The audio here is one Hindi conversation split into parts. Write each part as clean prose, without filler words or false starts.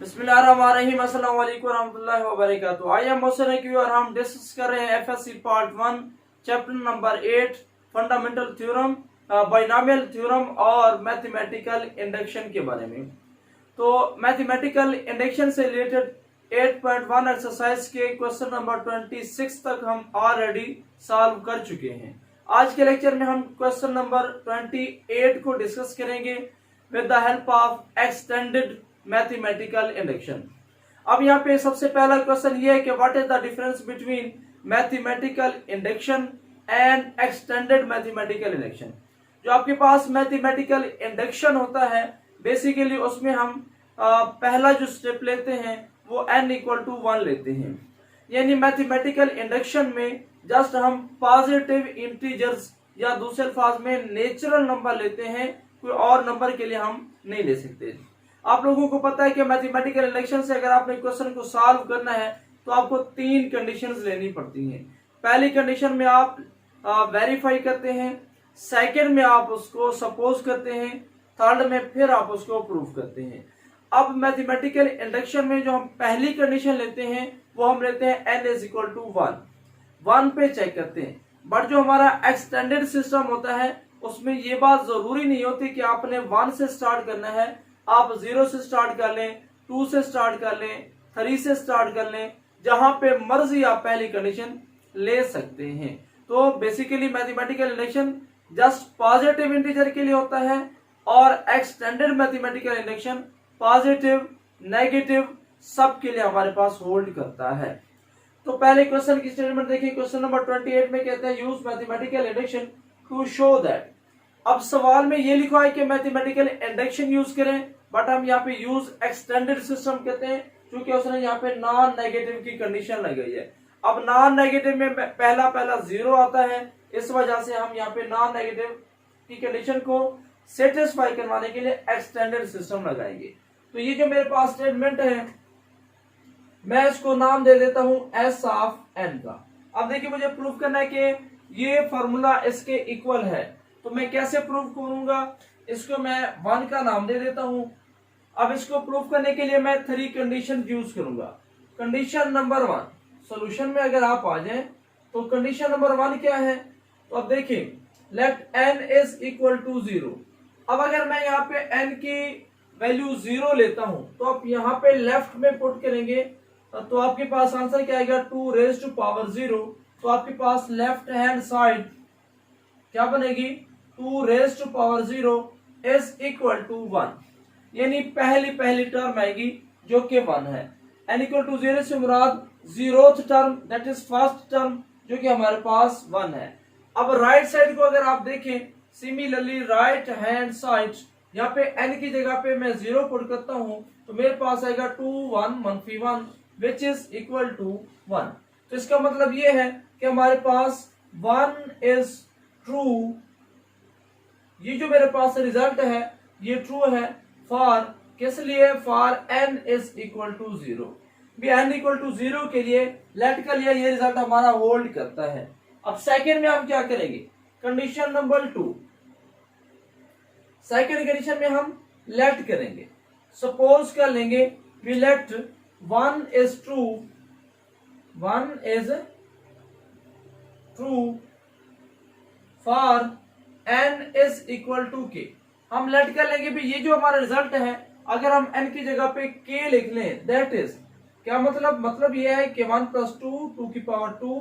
बिस्मिल्लाहिर्रहमानिर्रहीम, अस्सलाम वालेकुम रहमतुल्लाहि व बरकातुहू। आई एम मोहसिन की और हम डिस्कस कर रहे हैं FSc part 1 chapter number 8 fundamental theorem, binomial theorem और मैथमेटिकल इंडक्शन के बारे में। तो मैथमेटिकल इंडक्शन से रिलेटेड 8.1 एक्सरसाइज के क्वेश्चन नंबर 26 तक हम ऑलरेडी सॉल्व कर चुके हैं। आज के लेक्चर में हम क्वेश्चन नंबर 28 को डिस्कस करेंगे with the help of extended mathematical induction. अब यहाँ पे सबसे पहला क्वेश्चन ये है कि what is the difference between mathematical induction and extended mathematical induction. जो आपके पास मैथमेटिकल इंडक्शन होता है बेसिकली उसमें हम पहला जो स्टेप लेते हैं वो n इक्वल टू 1 लेते हैं। यानी मैथमेटिकल इंडक्शन में जस्ट हम पॉजिटिव इंटीजर्स या दूसरे अल्फाज में नेचुरल नंबर लेते हैं, कोई और नंबर के लिए हम नहीं ले सकते। आप लोगों को पता है कि मैथमेटिकल इंडक्शन से अगर आपने क्वेश्चन को सॉल्व करना है तो आपको 3 कंडीशंस लेनी पड़ती हैं। पहली कंडीशन में आप वेरीफाई करते हैं, सेकंड में आप उसको सपोज करते हैं, थर्ड में फिर आप उसको प्रूफ करते हैं। अब मैथमेटिकल इंडक्शन में जो हम पहली कंडीशन लेते हैं वो हम लेते हैं n इज इक्वल टू 1 पे चेक करते हैं। बट जो हमारा एक्सटेंडेड सिस्टम होता है उसमें ये बात जरूरी नहीं होती कि आपने 1 से स्टार्ट करना है। आप 0 से स्टार्ट कर लें, 2 से स्टार्ट कर लें, 3 से स्टार्ट कर लें, जहां पे मर्जी आप पहली कंडीशन ले सकते हैं। तो basically mathematical induction just positive integer के लिए होता है और extended mathematical induction positive negative सब के लिए हमारे पास होल्ड करता है। तो पहले क्वेश्चन की स्टेटमेंट देखिए। क्वेश्चन नंबर 28 में कहते हैं use mathematical induction to show that. अब सवाल में ये लिखा है कि मैथमेटिकल इंडक्शन यूज करें, बट हम यहाँ पे यूज एक्सटेंडेड सिस्टम कहते हैं क्योंकि उसने यहाँ पे नॉन नेगेटिव की कंडीशन लगाई है। अब नॉन नेगेटिव में पहला 0 आता है, इस वजह से हम यहाँ पे नॉन नेगेटिव की कंडीशन को सेटिस्फाई करवाने के लिए एक्सटेंडेड सिस्टम लगाएंगे। तो ये जो मेरे पास स्टेटमेंट है मैं इसको नाम दे देता हूं एस ऑफ एन का। अब देखिए मुझे प्रूफ करना है कि ये फॉर्मूला इसके इक्वल है, तो मैं कैसे प्रूफ करूंगा, इसको मैं 1 का नाम दे देता हूं। अब इसको प्रूफ करने के लिए मैं 3 कंडीशन यूज करूंगा। कंडीशन नंबर 1, सॉल्यूशन में अगर आप आ जाएं तो कंडीशन नंबर 1 क्या है, तो अब देखिए let n is equal to 0। अब अगर मैं यहाँ पे n की वैल्यू 0 लेता हूं तो आप यहाँ पे लेफ्ट में पुट करेंगे तो आपके पास आंसर क्या आएगा 2 रेज टू पावर 0। तो आपके पास लेफ्ट हैंड साइड क्या बनेगी 2 raise to power 0 is equal to 1। यानी पहली टर्म आएगी जो कि 1 है। n इक्वल टू 0 से मुराद 0th term that is first term जो कि हमारे पास 1 है। अब राइट साइड को अगर आप देखें सिमिलरली राइट हैंड साइड यहाँ पे n की जगह पे मैं 0 पुट करता हूं तो मेरे पास आएगा 2 1 मनफी 1 विच इज इक्वल टू 1। तो इसका मतलब ये है कि हमारे पास 1 इज ट्रू। ये जो मेरे पास रिजल्ट है ये ट्रू है फॉर किस लिए, for n is equal to 0। भी n इक्वल टू 0 के लिए लेट का लिए ये रिजल्ट हमारा होल्ड करता है। अब सेकेंड में हम क्या करेंगे, कंडीशन नंबर 2, सेकेंड कंडीशन में हम लेट करेंगे, सपोज कर लेंगे we let 1 is true, 1 is true for n is equal to k। हम लेट कर लेंगे भी ये जो हमारा रिजल्ट है अगर हम n की जगह पे k लिख लें दैट इज क्या मतलब ये है कि 1 प्लस 2 2 की पावर 2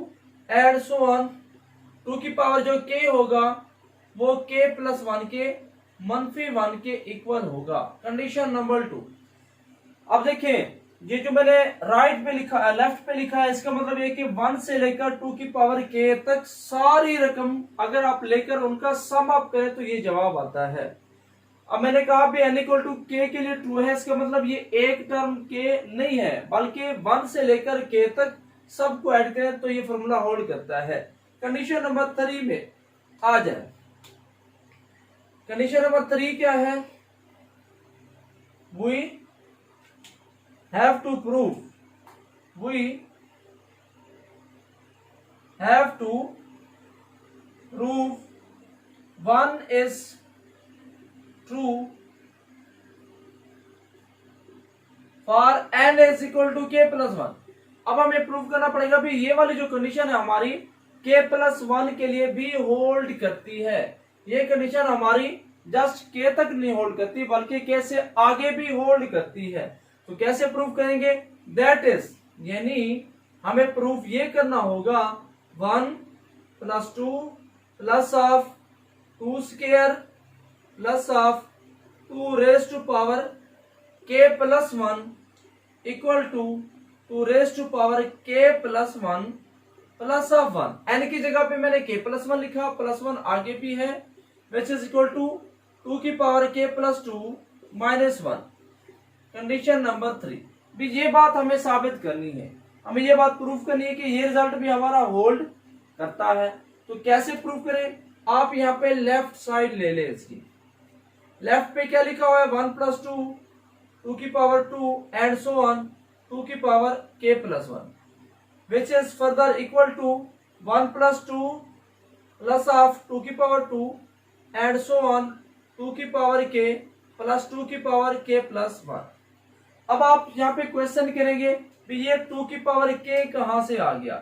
एंड सो ऑन 2 की पावर जो k होगा वो k प्लस 1 के मनफी 1 के इक्वल होगा। Condition number 2। अब देखें ये जो मैंने राइट पे लिखा लेफ्ट पे लिखा है इसका मतलब ये कि 1 से लेकर 2 की पावर k तक सारी रकम अगर आप लेकर उनका सम अप करें तो ये जवाब आता है। अब मैंने कहा भी n इक्वल टू k के लिए ट्रू है, इसका मतलब ये एक टर्म k नहीं है बल्कि 1 से लेकर k तक सबको ऐड करें तो ये फॉर्मूला होल्ड करता है। कंडीशन नंबर 3 में आ जाए। कंडीशन नंबर 3 क्या है, we have to prove, we have to prove 1 is true for n is equal to k plus one. अब हमें प्रूव करना पड़ेगा भी ये वाली जो कंडीशन है हमारी k प्लस वन के लिए भी होल्ड करती है। ये कंडीशन हमारी जस्ट k तक नहीं होल्ड करती बल्कि k से आगे भी होल्ड करती है। तो कैसे प्रूव करेंगे? दैट इज यानी हमें प्रूफ ये करना होगा 1 plus 2 plus of 2 square plus of 2 raise to power k plus 1 equal to 2 raise to power k plus 1 plus of 1। n की जगह पे मैंने k प्लस 1 लिखा, प्लस 1 आगे भी है, विच इज इक्वल टू 2 की power k plus 2 minus 1। Condition number 3 भी ये बात हमें साबित करनी है, हमें ये बात प्रूफ करनी है कि ये रिजल्ट भी हमारा होल्ड करता है। तो कैसे प्रूफ करें? आप यहाँ पे लेफ्ट साइड ले ले, इसकी लेफ्ट पे क्या लिखा हुआ है 1 प्लस 2 2 की पावर 2 एंड सो ऑन 2 की power k plus 1 which is further equal to 1 plus 2 plus of 2 की पावर 2 एंड सो ऑन 2 की पावर k प्लस 2 की पावर k प्लस 1। अब आप यहाँ पे क्वेश्चन करेंगे भी ये 2 की पावर k कहां से आ गया?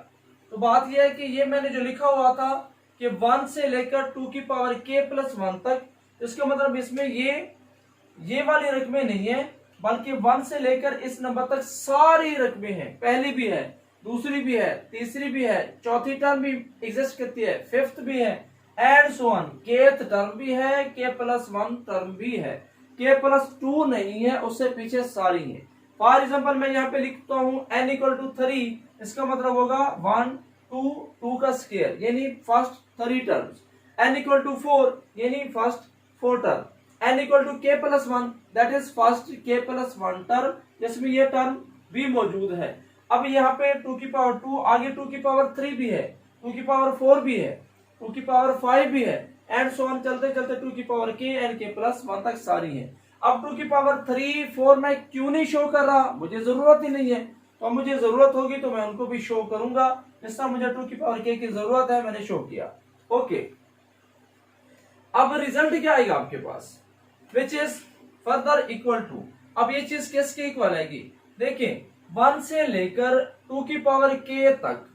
तो बात यह है कि ये मैंने जो लिखा हुआ था कि 1 से लेकर 2 की पावर k प्लस 1 तक, इसका मतलब इसमें ये वाली रकमें नहीं है बल्कि 1 से लेकर इस नंबर तक सारी रकमें हैं। पहली भी है, दूसरी भी है, तीसरी भी है, चौथी टर्म भी एग्जिस्ट करती है, फिफ्थ भी है and so on, kth term भी है, k प्लस 1 टर्म भी है, k प्लस 2 नहीं है, उससे पीछे सारी है। फॉर एग्जाम्पल मैं यहाँ पे लिखता हूँ n इक्वल टू 3, इसका मतलब होगा 1 2 2 का स्क्वायर यानी first 3 terms, n equal to 4 यानी first 4 term, n equal to k plus 1 that is first k plus 1 term जिसमें ये टर्म भी मौजूद है। अब यहाँ पे 2 की पावर 2, आगे 2 की पावर 3 भी है, 2 की पावर 4 भी है, 2 की पावर 5 भी है एंड सो ऑन चलते चलते 2 की power k and k plus 1 तक सारी है। अब 2 की पावर 3 4 मैं क्यों नहीं शो कर रहा? मुझे जरूरत ही नहीं है, तो मुझे जरूरत होगी तो मैं उनको भी शो करूंगा। इस तरह मुझे 2 की पावर k की जरूरत है, मैंने शो किया। ओके, अब रिजल्ट क्या आएगा आपके पास? Which is further equal to, अब ये चीज किसके इक्वल आएगी? देखिए 1 से लेकर 2 की पावर k तक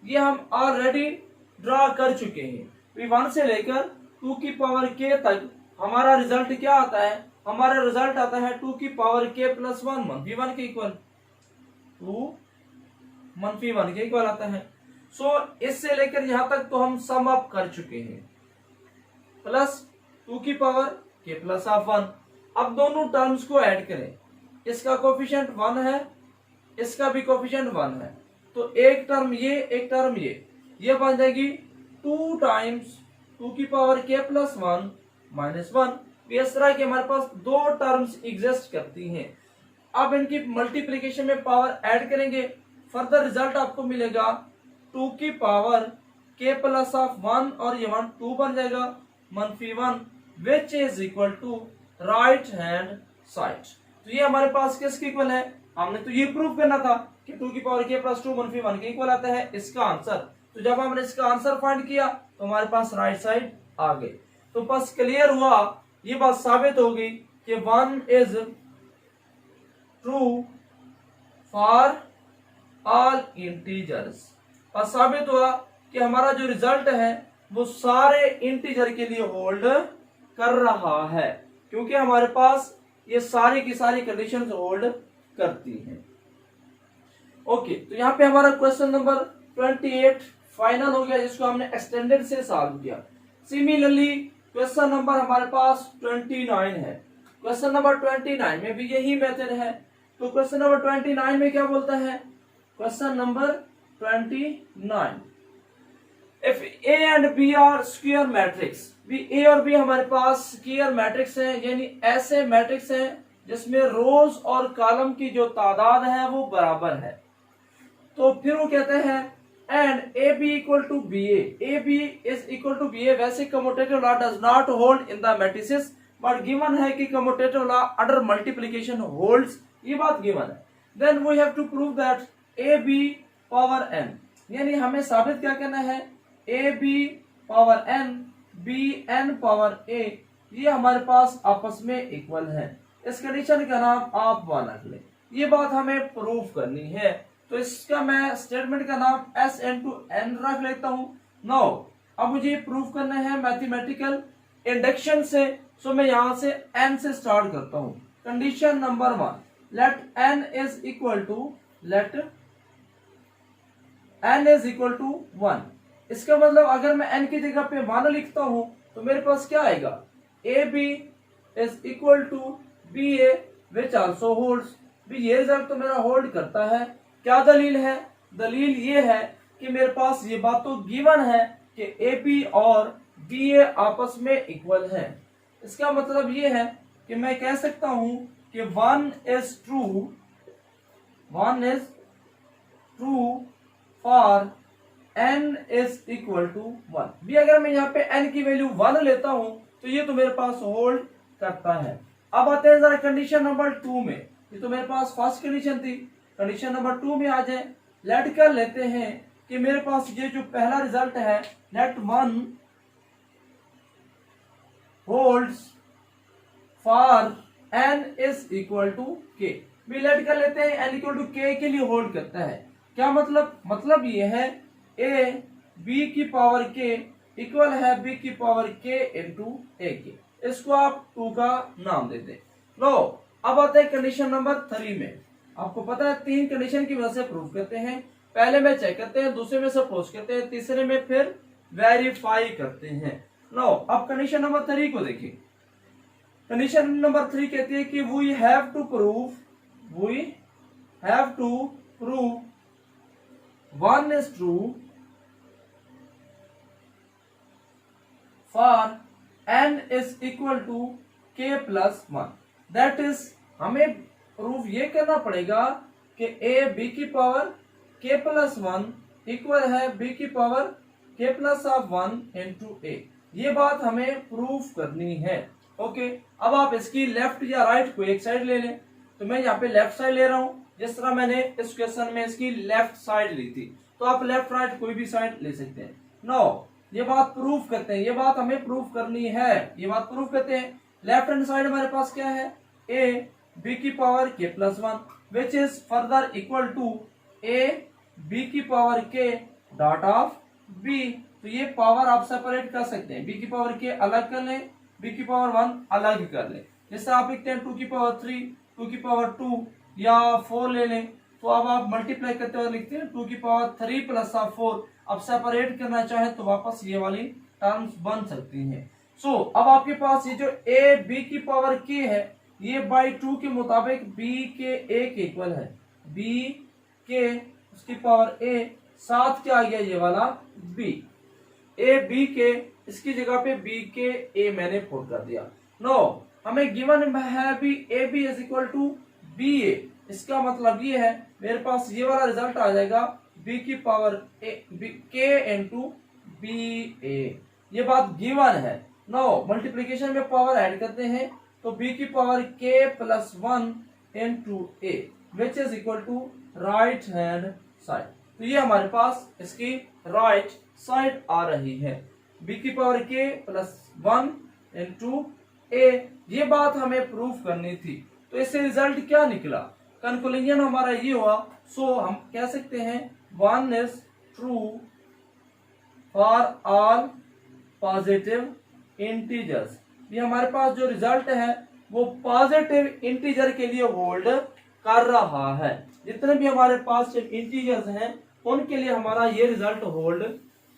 ये हम ऑलरेडी ड्रा कर चुके हैं। 1 से लेकर 2 की पावर k तक हमारा रिजल्ट क्या आता है? हमारा रिजल्ट आता है 2 की पावर k प्लस 1 मनफी 1 के इक्वल, 2 मनफी 1 के इक्वल आता है। सो इससे लेकर यहां तक तो हम सम अप कर चुके हैं, प्लस 2 की पावर k प्लस ऑफ 1। अब दोनों टर्म्स को ऐड करें, इसका कोफिशिएंट 1 है, इसका भी कोफिशिएंट 1 है, तो एक टर्म एक टर्म ये बन जाएगी 2 टाइम्स 2 की पावर k प्लस 1 माइनस 1। इस तरह की हमारे पास दो टर्म्स एग्जिस्ट करती हैं। अब इनकी मल्टीप्लिकेशन में पावर ऐड करेंगे, फर्दर रिजल्ट आपको मिलेगा 2 की पावर k प्लस ऑफ 1 और ये 1 2 बन जाएगा मनफी 1 which is equal to right hand side. तो ये हमारे पास किसके इक्वल है? हमने तो ये प्रूव करना था कि 2 की पावर k प्लस 2 मनफी 1 के इक्वल आता है इसका आंसर। तो जब हमने इसका आंसर फाइंड किया तो हमारे पास राइट साइड आ गई। तो बस क्लियर हुआ, ये बात साबित होगी कि 1 is true for all integers. और साबित हुआ कि हमारा जो रिजल्ट है वो सारे इंटीजर के लिए होल्ड कर रहा है, क्योंकि हमारे पास ये सारी की सारी कंडीशंस होल्ड करती हैं। ओके, तो यहाँ पे हमारा क्वेश्चन नंबर 28 फाइनल हो गया, जिसको हमने एक्सटेंडेड से सॉल्व किया। सिमिलरली क्वेश्चन नंबर हमारे पास 29 है। क्वेश्चन नंबर 29 में भी यही मेथड है। तो क्वेश्चन नंबर 29 में क्या बोलता है? Question number 29, if A and B are square matrix, भी ए और बी हमारे पास स्क्वायर मैट्रिक्स है, यानी ऐसे मैट्रिक्स है जिसमें रोज और कॉलम की जो तादाद है वो बराबर है। तो फिर वो कहते हैं and A B equal to B A B is equal to B A. वैसे commutative law does not hold in the matrices, but given है कि commutative law under multiplication holds, ये बात गिवन है। Then we have to prove that A B power n, यानी हमें साबित क्या करना है? A B power n B n power A, ये हमारे पास आपस में इक्वल है। इस कंडीशन का नाम आप 1 रख ले। ये बात हमें प्रूफ करनी है। तो इसका मैं स्टेटमेंट का नाम Sn to n रख लेता हूं। नाउ अब मुझे प्रूफ करना है मैथमेटिकल इंडक्शन से। सो मैं यहां से n से स्टार्ट करता हूं। Condition number 1, let n is equal to 1। इसका मतलब अगर मैं n की जगह पे 1 लिखता हूं तो मेरे पास क्या आएगा, ab is equal to ba which also holds. ये रिजल्ट तो मेरा होल्ड करता है। क्या दलील है? दलील ये है कि मेरे पास ये बात तो गिवन है कि ab और ba आपस में इक्वल है। इसका मतलब ये है कि मैं कह सकता हूं कि 1 is true for n is equal to 1 भी। अगर मैं यहाँ पे n की वैल्यू 1 लेता हूं तो ये तो मेरे पास होल्ड करता है। अब आते हैं जरा कंडीशन नंबर 2 में। ये तो मेरे पास फर्स्ट कंडीशन थी। कंडीशन नंबर 2 में आ जाए। लेट कर लेते हैं कि मेरे पास ये जो पहला रिजल्ट है, let 1 holds for n is equal to k। भी लेट कर लेते हैं n इक्वल टू k के लिए होल्ड करता है। क्या मतलब ये है a b की पावर k इक्वल है b की पावर k इंटू a के। इसको आप 2 का नाम दे दें। लो अब आते हैं कंडीशन नंबर 3 में। आपको पता है 3 कंडीशन की वजह से प्रूफ करते हैं। पहले में चेक करते हैं, दूसरे में सपोज करते हैं, तीसरे में फिर वेरीफाई करते हैं। लो अब कंडीशन नंबर 3 को देखिए। कंडीशन नंबर 3 कहती है कि we have to prove 1 is true for n is equal to k plus 1। That is हमें प्रूफ ये करना पड़ेगा कि a b की पावर k प्लस 1 इक्वल है b की power k plus of 1 into a। ये बात हमें प्रूफ करनी है। ओके, अब आप इसकी लेफ्ट या राइट को एक साइड ले लें। तो मैं यहाँ पे लेफ्ट साइड ले रहा हूं, जिस तरह मैंने इस क्वेश्चन में इसकी लेफ्ट साइड ली थी। तो आप लेफ्ट राइट कोई भी साइड ले सकते हैं। नाउ ये बात प्रूफ करते हैं, ये बात हमें प्रूफ करनी है। ये बात प्रूफ करते हैं। लेफ्ट हैंड साइड हमारे पास क्या है, a b की power k plus 1 which is further equal to a b की power k dot of b। तो ये पावर आप सेपरेट कर सकते हैं। b की पावर k अलग कर लें, b की पावर 1 अलग कर लें। जैसे आप लिखते हैं 2 की पावर 3, 2 की पावर 2 या 4 ले लें। तो अब आप मल्टीप्लाई करते हुए लिखते हैं 2 की पावर 3 प्लस ऑफ 4। अब सेपरेट करना चाहे तो वापस ये वाली टर्म्स बन सकती हैं। सो अब आपके पास ये जो a b की पावर k है, ये बाई 2 के मुताबिक b के a के इक्वल है। b के उसकी पावर a, साथ क्या आ गया ये वाला b। a b के इसकी जगह पे b के a मैंने पुट कर दिया। नो हमें गिवन है भी a b is equal to b a। इसका मतलब ये है मेरे पास ये वाला रिजल्ट आ जाएगा b की power k into B A. ये बात गिवन है। नो मल्टीप्लीकेशन में पावर ऐड करते हैं तो b की power k plus 1 into A which is equal to right hand side. तो ये हमारे पास इसकी राइट साइड आ रही है, b की पावर k प्लस 1 इंटू ए। ये बात हमें प्रूफ करनी थी। तो इससे रिजल्ट क्या निकला, कंक्लूजन हमारा ये हुआ। सो हम कह सकते हैं 1 is true for all positive integers. ये हमारे पास जो रिजल्ट है वो पॉजिटिव इंटीजर के लिए होल्ड कर रहा है। जितने भी हमारे पास इंटीजर्स हैं उनके लिए हमारा ये रिजल्ट होल्ड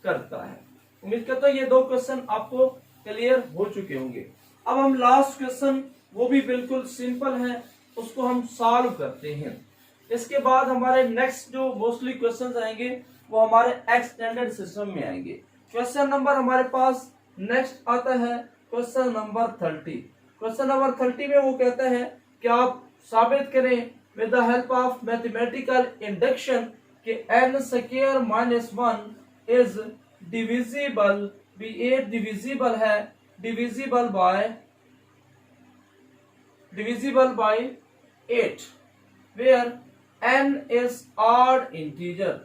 करता है। उम्मीद करता हूं ये 2 क्वेश्चन आपको क्लियर हो चुके होंगे। अब हम लास्ट क्वेश्चन, वो भी बिल्कुल सिंपल है, उसको हम सॉल्व करते हैं। इसके बाद हमारे नेक्स्ट जो मोस्टली क्वेश्चंस आएंगे वो हमारे एक्सटेंडेड सिस्टम में आएंगे। क्वेश्चन नंबर हमारे पास नेक्स्ट आता है क्वेश्चन नंबर 30। क्वेश्चन नंबर 30 में वो कहता है कि आप साबित करें with the help of mathematical induction कि n square minus 1 is divisible, भी ए डिविजिबल है, divisible by 8 where n is odd integer.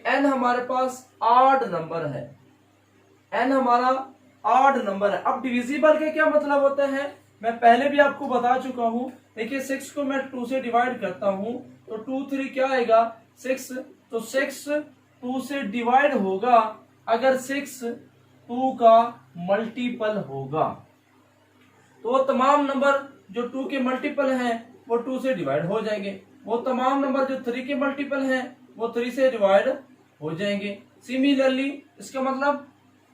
n हमारे पास ऑड नंबर है, n हमारा ऑड नंबर है। अब डिविजिबल के क्या मतलब होता है मैं पहले भी आपको बता चुका हूं। देखिए 6 को मैं 2 से डिवाइड करता हूं तो 2 3 क्या आएगा 6, तो 6 2 से डिवाइड होगा अगर 6 2 का मल्टीपल होगा। तो वो तमाम नंबर जो 2 के मल्टीपल हैं वो 2 से डिवाइड हो जाएंगे, वो तमाम नंबर जो 3 के मल्टीपल हैं वो 3 से डिवाइड हो जाएंगे। सिमिलरली इसका मतलब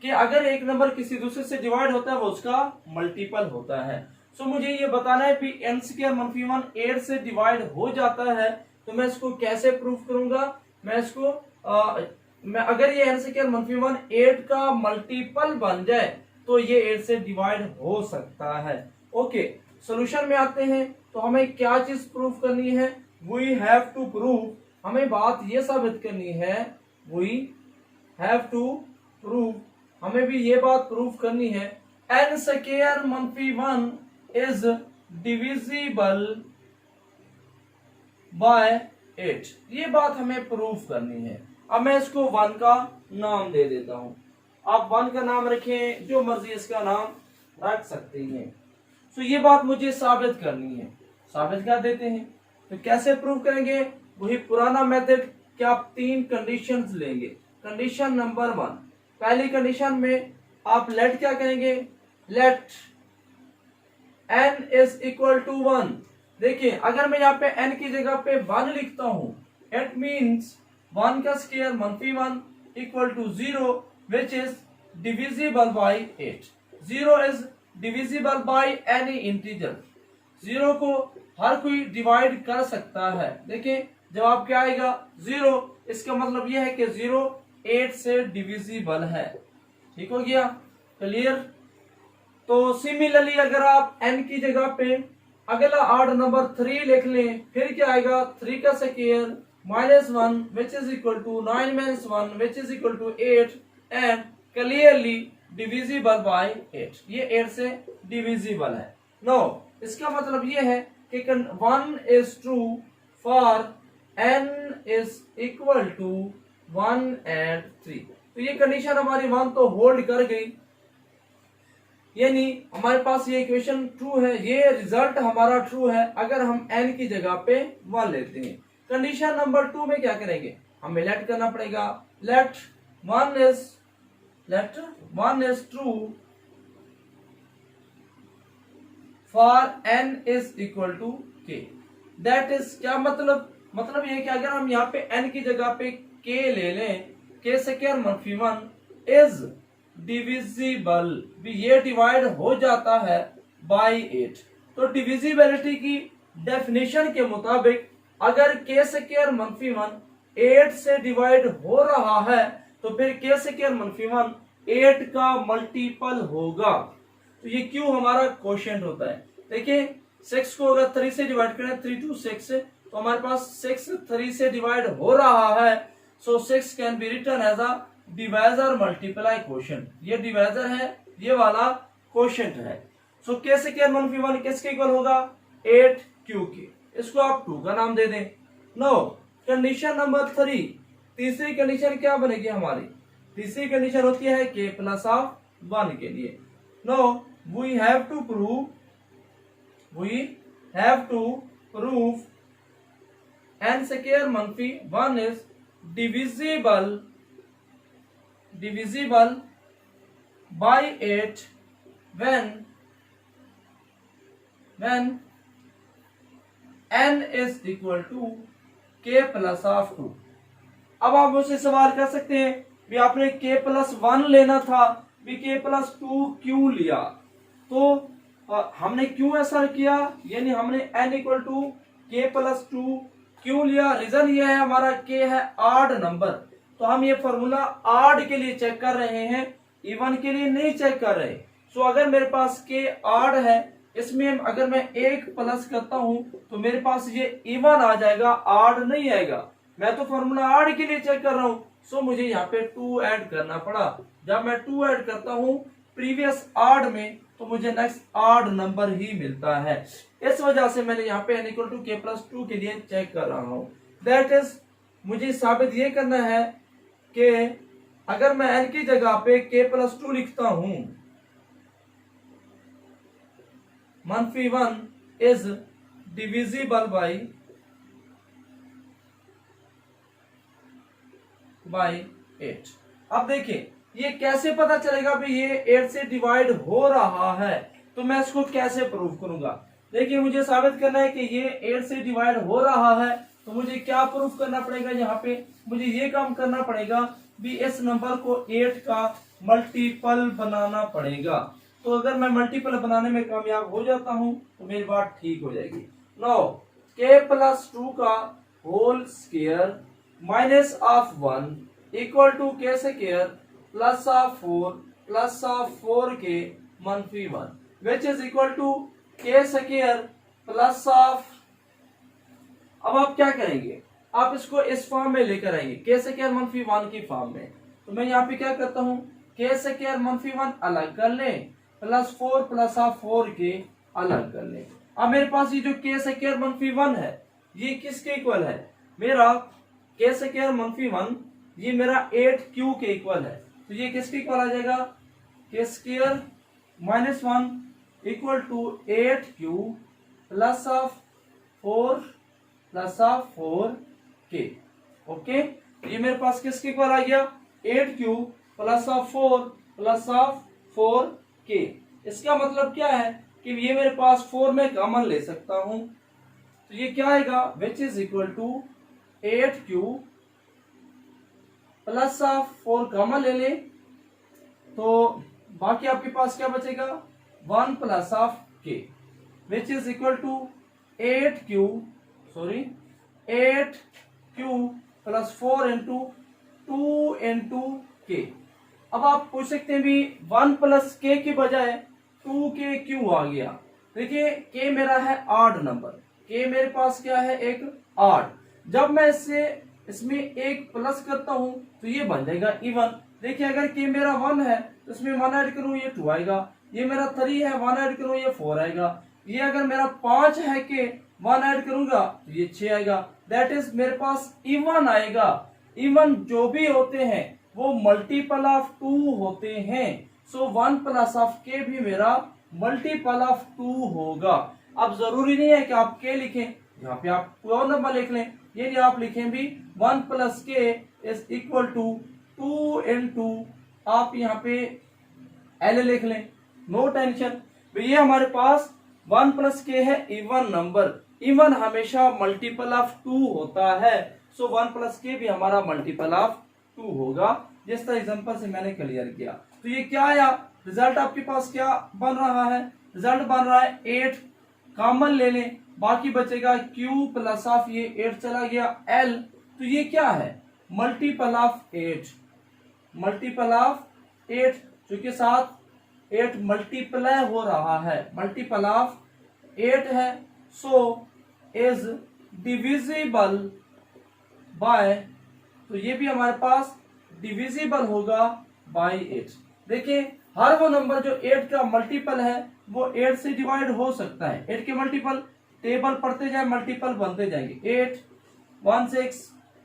कि अगर एक नंबर किसी दूसरे से डिवाइड होता है वो उसका मल्टीपल होता है। सो मुझे ये बताना है कि n स्क्वायर मनफी 1 8 से डिवाइड हो जाता है, तो मैं इसको कैसे प्रूफ करूंगा। मैं इसको मैं अगर ये n स्क्वायर मनफी 1 8 का मल्टीपल बन जाए तो ये 8 से डिवाइड हो सकता है। ओके, सॉल्यूशन में आते हैं। तो हमें क्या चीज प्रूफ करनी है, वी हैव टू प्रूव, हमें बात ये साबित करनी है, वी हैव टू प्रूव, हमें भी ये बात प्रूफ करनी है n स्क्वायर मनफी 1 इज डिविजिबल बाय 8, ये बात हमें प्रूफ करनी है। अब मैं इसको 1 का नाम दे देता हूं, आप 1 का नाम रखें, जो मर्जी इसका नाम रख सकते हैं। तो ये बात मुझे साबित करनी है, साबित कर देते हैं। तो कैसे प्रूव करेंगे, वही पुराना मेथड कि आप 3 कंडीशंस लेंगे। कंडीशन नंबर 1, पहली कंडीशन में आप लेट क्या करेंगे, let n is equal to 1। देखिए अगर मैं यहाँ पे n की जगह पे 1 लिखता हूं, इट मीन्स 1 का स्क्वायर मनफी 1 equal to 0 which is divisible by 8। 0 is divisible by any integer, 0 को हर कोई डिवाइड कर सकता है। देखिए जवाब क्या आएगा 0, इसका मतलब यह है कि 0 8 से डिविजिबल है। ठीक हो गया, क्लियर। तो सिमिलरली अगर आप n की जगह पे अगला ऑड नंबर 3 लिख लें, फिर क्या आएगा 3 का square minus 1 which is equal to 9 minus 1 which is equal to 8 and clearly divisible by 8, ये 8 से डिविजिबल है। नो, इसका मतलब ये है कि 1 is true for n is equal to 1 and 3। तो ये कंडीशन हमारी 1 तो होल्ड कर गई, यानी हमारे पास ये इक्वेशन ट्रू है, ये रिजल्ट हमारा ट्रू है अगर हम n की जगह पे 1 लेते हैं। कंडीशन नंबर 2 में क्या करेंगे, हमें लेट करना पड़ेगा, let 1 is true for n is equal to k। That is क्या मतलब ये कि अगर हम यहाँ पे n की जगह पे k ले लें, k स्क्वायर मनफी 1 इज डिविजिबल, भी ये डिवाइड हो जाता है बाय 8। तो डिविजिबिलिटी की डेफिनेशन के मुताबिक अगर k स्क्वायर मनफी 1 8 से डिवाइड हो रहा है तो फिर k स्क्वायर मनफी 1 8 का मल्टीपल होगा। तो ये क्यों हमारा क्वोशिएंट होता है। देखिए 6 को अगर 3 से डिवाइड करें 3 to 6, तो हमारे पास 6 3 से डिवाइड हो रहा है, so 6 can be written as a divisor multiply quotient. ये डिवाइजर है, ये वाला क्वोशिएंट है। सो k स्क्वायर मनफी 1 किसके इक्वल होगा 8q के, इसको आप 2 का नाम दे दें। नो, कंडीशन नंबर 3, तीसरी कंडीशन क्या बनेगी हमारी, तीसरी कंडीशन होती है k प्लस ऑफ 1 के लिए। Now, we have to prove n square मनफी 1 is divisible by 8 when n is equal to k plus of 2। अब आप मुझसे सवाल कर सकते हैं भी आपने k प्लस 1 लेना था, भी k प्लस 2 क्यों लिया। तो हमने क्यों ऐसा किया, यानी हमने n equal to k plus 2 क्यों लिया। रीजन ये है हमारा k है ऑड नंबर, तो हम ये फॉर्मूला ऑड के लिए चेक कर रहे हैं, इवन के लिए नहीं चेक कर रहे। सो अगर मेरे पास k ऑड है, इसमें अगर मैं 1 प्लस करता हूं तो मेरे पास ये इवन आ जाएगा, ऑड नहीं आएगा। मैं तो फॉर्मूला ऑड के लिए चेक कर रहा हूं, सो मुझे यहाँ पे 2 ऐड करना पड़ा। जब मैं 2 ऐड करता हूं प्रीवियस ऑड में तो मुझे नेक्स्ट ऑड नंबर ही मिलता है। इस वजह से मैंने यहाँ पे n equal to k plus 2 के लिए चेक कर रहा हूँ। दैट इज मुझे साबित ये करना है कि अगर मैं n की जगह पे k प्लस 2 लिखता हूं, -1 इज डिविजिबल बाई 8। अब देखिए ये कैसे पता चलेगा भी ये 8 से डिवाइड हो रहा है, तो मैं इसको कैसे प्रूव करूंगा। देखिए मुझे साबित करना है कि ये 8 से डिवाइड हो रहा है, तो मुझे क्या प्रूफ करना पड़ेगा, यहाँ पे मुझे ये काम करना पड़ेगा भी इस नंबर को 8 का मल्टीपल बनाना पड़ेगा। तो अगर मैं मल्टीपल बनाने में कामयाब हो जाता हूं तो मेरी बात ठीक हो जाएगी। नाउ k+2 का whole square minus of 1 equal to k square plus of 4 के -1 which is equal to k square plus of. अब आप क्या करेंगे, आप इसको इस फॉर्म में लेकर आएंगे k स्क्वायर -1 की फॉर्म में। तो मैं यहाँ पे क्या करता हूँ, k स्क्वायर -1 अलग कर लें प्लस 4 प्लस ऑफ 4 के अलग कर लें। अब मेरे पास ये जो k स्क्वायर -1 है ये किसके इक्वल है, मेरा k स्क्वायर -1 ये मेरा 8q के इक्वल है। तो ये किसके इक्वल आ जाएगा, k square -1 equal to 8q plus of 4 plus of 4k। Okay, ये मेरे पास किसके इक्वल आ गया, 8q plus of 4 plus of 4k। इसका मतलब क्या है कि ये मेरे पास 4 में कॉमन ले सकता हूं, तो ये क्या आएगा, which is equal to 8q plus of 4 common ले ले, तो बाकी आपके पास क्या बचेगा 1 plus of k which is equal to 8q plus 4 into 2 into k। अब आप पूछ सकते हैं भी 1 प्लस k के बजाय 2k क्यों आ गया। देखिए k मेरा है ऑड नंबर, k मेरे पास क्या है एक ऑड। जब मैं इसमें एक प्लस करता हूं तो ये बन जाएगा इवन। देखिए अगर k मेरा 1 है तो इसमें 1 ऐड करूं ये 2 आएगा, ये मेरा 3 है 1 ऐड करूं ये 4 आएगा, ये अगर मेरा 5 है के 1 ऐड करूंगा तो ये 6 आएगा। दैट इज मेरे पास इवन आएगा। इवन जो भी होते हैं वो मल्टीपल ऑफ 2 होते हैं, सो 1 प्लस ऑफ के भी मेरा मल्टीपल ऑफ 2 होगा। अब जरूरी नहीं है कि आप के लिखें, यहाँ पे आप कोई और नंबर लिख लें, ये नहीं आप लिखें भी 1 प्लस के इज इक्वल टू 2 इंटू आप यहाँ पे एल लिख लें, नो टेंशन। ये हमारे पास 1 प्लस के है इवन नंबर, इवन हमेशा मल्टीपल ऑफ 2 होता है, सो 1 प्लस के भी हमारा मल्टीपल ऑफ 2 होगा, जिस तरह एग्जांपल से मैंने क्लियर किया। तो ये क्या आया, रिजल्ट आपके पास क्या बन रहा है, रिजल्ट बन रहा है 8 कॉमन ले लें, बाकी बचेगा q प्लस ऑफ ये 8 चला गया l, तो ये क्या है मल्टीपल ऑफ 8, मल्टीपल ऑफ 8 चूंकि साथ 8 मल्टीप्लाई हो रहा है, मल्टीपल ऑफ 8 है, सो इज डिविजिबल बाय, तो ये भी हमारे पास डिविजिबल होगा बाय 8। देखिए हर वो नंबर जो 8 का मल्टीपल है वो 8 से डिवाइड हो सकता है। 8 के मल्टीपल टेबल पढ़ते जाए मल्टीपल बनते जाएंगे, 8 1 6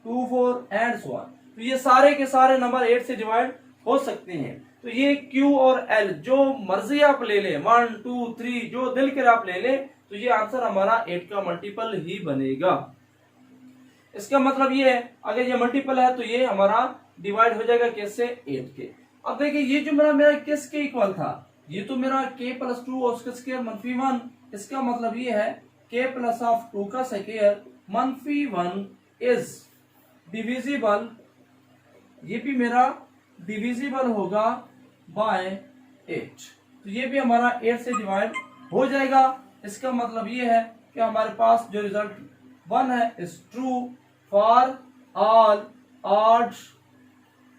2 4 एंड सो ऑन। तो ये सारे के सारे नंबर 8 से डिवाइड हो सकते हैं। तो ये Q और L जो मर्जी आप ले लें 1 2 3 जो दिल कर आप ले लें, तो ये आंसर हमारा 8 का मल्टीपल ही बनेगा। इसका मतलब ये है अगर ये मल्टीपल है तो ये हमारा डिवाइड हो जाएगा किससे 8 के। अब देखिए ये जो मेरा किसके इक्वल था, ये तो मेरा k प्लस 2 और उसका स्क्वायर -1, इसका मतलब ये है k प्लस ऑफ 2 का स्क्वायर -1 इज डिविजिबल, ये भी मेरा डिविजिबल होगा बाय 8, तो ये भी हमारा 8 से डिवाइड हो जाएगा। इसका मतलब ये है कि हमारे पास जो रिजल्ट 1 है is true for all odd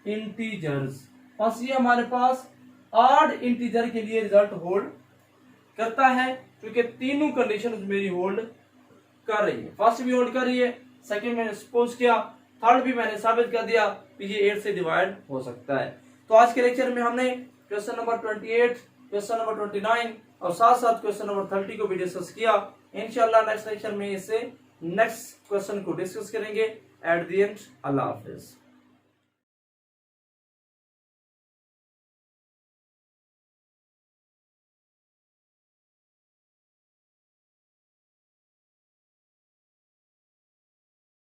integers. बस ये हमारे पास ऑड इंटीजर के लिए रिजल्ट होल्ड करता है, क्योंकि तीनों कंडीशन मेरी होल्ड कर रही है। फर्स्ट भी होल्ड कर रही है, सेकंड मैंने सपोज किया, थर्ड भी मैंने साबित कर दिया कि ये 8 से डिवाइड हो सकता है। तो आज के लेक्चर में हमने क्वेश्चन नंबर 28, क्वेश्चन नंबर 29 और साथ साथ क्वेश्चन नंबर 30 को भी डिस्कस किया। इंशाल्लाह नेक्स्ट लेक्चर में इससे नेक्स्ट क्वेश्चन को डिस्कस करेंगे। At the end Allah Hafiz.